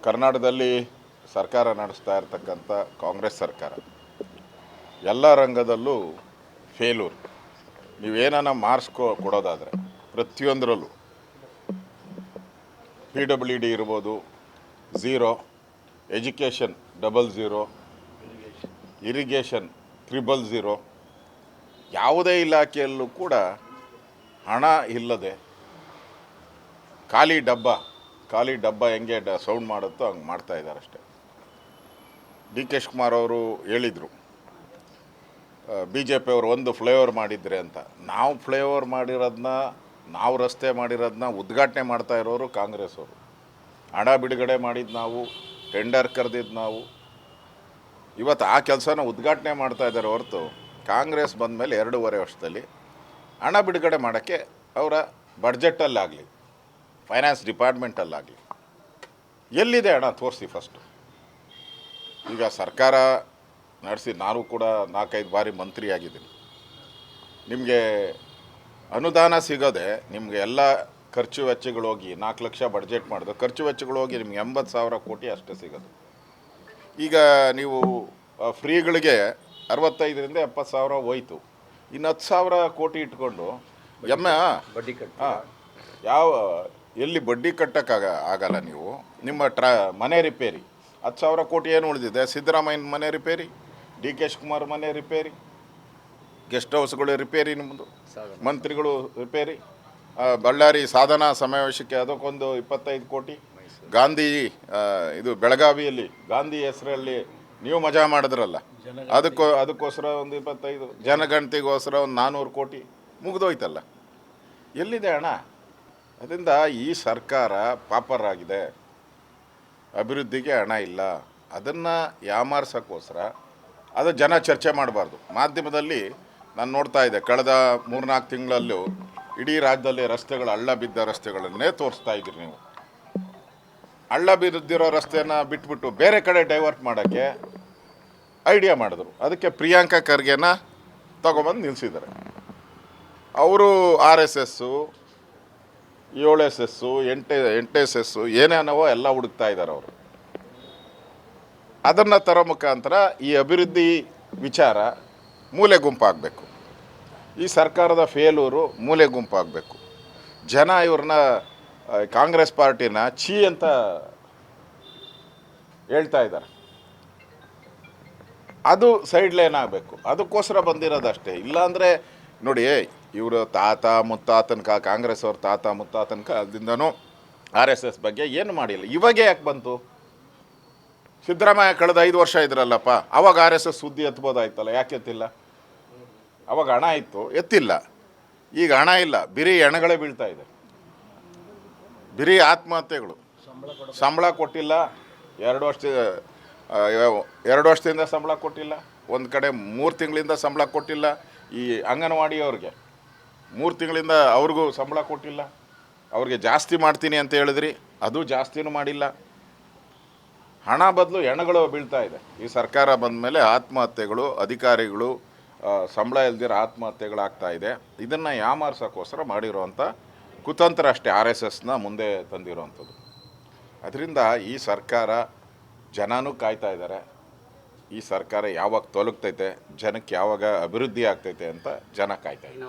ಕರ್ನಾಟಕದಲ್ಲಿ ಸರ್ಕಾರ ನಡೆಸ್ತಾ ಇರತಕ್ಕಂಥ ಕಾಂಗ್ರೆಸ್ ಸರ್ಕಾರ ಎಲ್ಲ ರಂಗದಲ್ಲೂ ಫೇಲೂರ್. ನೀವೇನ ಮಾರ್ಕ್ಸ್ ಕೊಡೋದಾದರೆ ಪ್ರತಿಯೊಂದರಲ್ಲೂ PWD ಇರ್ಬೋದು, ಝೀರೋ, ಎಜುಕೇಷನ್ $00, ಇರಿಗೇಷನ್ $000, ಯಾವುದೇ ಇಲಾಖೆಯಲ್ಲೂ ಕೂಡ ಹಣ ಇಲ್ಲದೆ ಖಾಲಿ ಡಬ್ಬ ಹೆಂಗೆ ಸೌಂಡ್ ಮಾಡುತ್ತೋ ಹಂಗೆ ಮಾಡ್ತಾ ಇದ್ದಾರೆ ಅಷ್ಟೇ. DK ಶಿವಕುಮಾರ್ ಅವರು ಹೇಳಿದರು, BJP ಅವರು ಒಂದು ಫ್ಲೈಓವರ್ ಮಾಡಿದ್ರೆ ಅಂತ. ನಾವು ಫ್ಲೈಓವರ್ ಮಾಡಿರೋದನ್ನ, ನಾವು ರಸ್ತೆ ಮಾಡಿರೋದನ್ನ ಉದ್ಘಾಟನೆ ಮಾಡ್ತಾ ಇರೋರು ಕಾಂಗ್ರೆಸ್ ಅವರು. ಹಣ ಬಿಡುಗಡೆ ಮಾಡಿದ್ದು ನಾವು, ಟೆಂಡರ್ ಕರೆದಿದ್ದು ನಾವು. ಇವತ್ತು ಆ ಕೆಲಸನ ಉದ್ಘಾಟನೆ ಮಾಡ್ತಾ ಇದ್ದಾರೆ ಹೊರತು ಕಾಂಗ್ರೆಸ್ ಬಂದ ಮೇಲೆ 2.5 ವರ್ಷದಲ್ಲಿ ಹಣ ಬಿಡುಗಡೆ ಮಾಡೋಕ್ಕೆ ಅವರ ಬಡ್ಜೆಟಲ್ಲಾಗಲಿ, ಫೈನಾನ್ಸ್ ಡಿಪಾರ್ಟ್ಮೆಂಟಲ್ಲಾಗಲಿ ಎಲ್ಲಿದೆ ಹಣ ತೋರಿಸಿ ಫಸ್ಟು. ಈಗ ಸರ್ಕಾರ ನಡೆಸಿ ನಾನು ಕೂಡ 4-5 ಬಾರಿ ಮಂತ್ರಿ ಆಗಿದ್ದೀನಿ. ನಿಮಗೆ ಅನುದಾನ ಸಿಗೋದೆ ನಿಮಗೆ ಎಲ್ಲ ಖರ್ಚು ವೆಚ್ಚಗಳು ಹೋಗಿ 4 ಲಕ್ಷ ಬಡ್ಜೆಟ್ ಮಾಡಿದ್ರು, ಖರ್ಚು ವೆಚ್ಚಗಳು ಹೋಗಿ ನಿಮ್ಗೆ 80,000 ಕೋಟಿ ಅಷ್ಟೇ ಸಿಗೋದು. ಈಗ ನೀವು ಫ್ರೀಗಳಿಗೆ 65ರಿಂದ 70,000 ಹೋಯ್ತು. ಇನ್ನು 10,000 ಕೋಟಿ ಇಟ್ಕೊಂಡು ಬಡ್ಡಿ ಎಲ್ಲಿ ಬಡ್ಡಿ ಆಗಲ್ಲ. ನೀವು ನಿಮ್ಮ ಮನೆ ರಿಪೇರಿ 10,000 ಕೋಟಿ ಏನು ಉಳಿದಿದೆ? ಸಿದ್ದರಾಮಯ್ಯನ ಮನೆ ರಿಪೇರಿ, DK ಶಿವಕುಮಾರ್ ಮನೆ ರಿಪೇರಿ, ಗೆಸ್ಟ್ ಹೌಸ್ಗಳು ರಿಪೇರಿ, ನಿಮ್ಮದು ಮಂತ್ರಿಗಳು ರಿಪೇರಿ, ಬಳ್ಳಾರಿ ಸಾಧನಾ ಸಮಾವೇಶಕ್ಕೆ ಅದಕ್ಕೊಂದು 25 ಕೋಟಿ, ಗಾಂಧಿ ಇದು ಬೆಳಗಾವಿಯಲ್ಲಿ ಗಾಂಧಿ ಹೆಸರಲ್ಲಿ ನೀವು ಮಜಾ ಮಾಡಿದ್ರಲ್ಲ, ಅದಕ್ಕೋಸ್ಕರ ಒಂದು 25, ಜನಗಣತಿಗೋಸ್ಕರ ಒಂದು 400 ಕೋಟಿ ಮುಗಿದೋಯ್ತಲ್ಲ. ಎಲ್ಲಿದೆ ಹಣ? ಅದರಿಂದ ಈ ಸರ್ಕಾರ ಪಾಪರ್ ಆಗಿದೆ. ಅಭಿವೃದ್ಧಿಗೆ ಹಣ ಇಲ್ಲ. ಅದನ್ನು ಯಾಮಾರ್ಸೋಕ್ಕೋಸ್ಕರ ಅದು ಜನ ಚರ್ಚೆ ಮಾಡಬಾರ್ದು. ಮಾಧ್ಯಮದಲ್ಲಿ ನಾನು ನೋಡ್ತಾ ಇದ್ದೆ, ಕಳೆದ 3-4 ತಿಂಗಳಲ್ಲೂ ಇಡೀ ರಾಜ್ಯದಲ್ಲಿ ಹಳ್ಳ ಬಿದ್ದ ರಸ್ತೆಗಳನ್ನೇ ತೋರಿಸ್ತಾ ಇದ್ದೀರಿ ನೀವು. ಹಳ್ಳ ಬಿದ್ದಿರೋ ರಸ್ತೆಯನ್ನು ಬಿಟ್ಬಿಟ್ಟು ಬೇರೆ ಕಡೆ ಡೈವರ್ಟ್ ಮಾಡೋಕ್ಕೆ ಐಡಿಯಾ ಮಾಡಿದ್ರು. ಅದಕ್ಕೆ ಪ್ರಿಯಾಂಕಾ ಖರ್ಗೆನ ತಗೊಬಂದು ನಿಲ್ಲಿಸಿದ್ದಾರೆ. ಅವರು RSS, 7SS, 8SS ಏನೇನವೋ ಎಲ್ಲ ಹುಡುಕ್ತಾ ಇದ್ದಾರೆ ಅವರು. ಅದನ್ನು ತರೋ ಮುಖಾಂತರ ಈ ಅಭಿವೃದ್ಧಿ ವಿಚಾರ ಮೂಲೆ ಗುಂಪಾಗಬೇಕು. ಈ ಸರ್ಕಾರದ ಫೇಲೂರು ಮೂಲೆ ಗುಂಪಾಗಬೇಕು. ಜನ ಇವ್ರನ್ನ, ಕಾಂಗ್ರೆಸ್ ಪಾರ್ಟಿನ ಛೀ ಅಂತ ಹೇಳ್ತಾ ಇದ್ದಾರೆ. ಅದು ಸೈಡ್ ಲೈನ್ ಆಗಬೇಕು. ಅದಕ್ಕೋಸ್ಕರ ಬಂದಿರೋದಷ್ಟೇ. ಇಲ್ಲಾಂದರೆ ನೋಡಿ, ಇವರು ತಾತ ಮುತ್ತಾತನಕ, ಕಾಂಗ್ರೆಸ್ ಅವ್ರ ತಾತ ಮುತ್ತಾತನಕ ಅದಿಂದನೂ RSS ಬಗ್ಗೆ ಏನು ಮಾಡಿಲ್ಲ. ಇವಾಗ ಯಾಕೆ ಬಂತು? ಸಿದ್ದರಾಮಯ್ಯ ಕಳೆದ 5 ವರ್ಷ ಇದ್ರಲ್ಲಪ್ಪ, ಅವಾಗ RSS ಸುದ್ದಿ ಎತ್ಬೋದಾಯ್ತಲ್ಲ, ಯಾಕೆ ಎತ್ತಿಲ್ಲ? ಅವಾಗ ಹಣ ಇತ್ತು, ಎತ್ತಿಲ್ಲ. ಈಗ ಹಣ ಇಲ್ಲ, ಬಿರಿ ಹೆಣಗಳೇ ಬೀಳ್ತಾ ಇದೆ. ಬಿರಿ ಆತ್ಮಹತ್ಯೆಗಳು. ಸಂಬಳ ಕೊಟ್ಟಿಲ್ಲ, 2 ವರ್ಷದಿಂದ ಸಂಬಳ ಕೊಟ್ಟಿಲ್ಲ. ಒಂದು ಕಡೆ 3 ತಿಂಗಳಿಂದ ಸಂಬಳ ಕೊಟ್ಟಿಲ್ಲ. ಈ ಅಂಗನವಾಡಿಯವ್ರಿಗೆ 3 ತಿಂಗಳಿಂದ ಅವ್ರಿಗೂ ಸಂಬಳ ಕೊಟ್ಟಿಲ್ಲ. ಅವ್ರಿಗೆ ಜಾಸ್ತಿ ಮಾಡ್ತೀನಿ ಅಂತ ಹೇಳಿದ್ರಿ, ಅದು ಜಾಸ್ತಿನೂ ಮಾಡಿಲ್ಲ. ಹಣ ಬದಲು ಹೆಣಗಳು ಬೀಳ್ತಾ ಇದೆ. ಈ ಸರ್ಕಾರ ಬಂದ ಮೇಲೆ ಆತ್ಮಹತ್ಯೆಗಳು, ಅಧಿಕಾರಿಗಳು ಸಂಬಳ ಇಲ್ದಿರೋ ಆತ್ಮಹತ್ಯೆಗಳಾಗ್ತಾ ಇದೆ. ಇದನ್ನು ಯಾಮಾರ್ಸೋಕ್ಕೋಸ್ಕರ ಮಾಡಿರೋವಂಥ ಕುತಂತ್ರ ಅಷ್ಟೇ, RSSನ ಮುಂದೆ ತಂದಿರೋವಂಥದ್ದು. ಅದರಿಂದ ಈ ಸರ್ಕಾರ, ಜನನೂ ಕಾಯ್ತಾ ಇದ್ದಾರೆ. ಈ ಸರ್ಕಾರ ಯಾವಾಗ ತೊಲಗ್ತೈತೆ, ಜನಕ್ಕೆ ಯಾವಾಗ ಅಭಿವೃದ್ಧಿ ಆಗ್ತೈತೆ ಅಂತ ಜನ ಕಾಯ್ತಾ ಇದ್ದಾರೆ.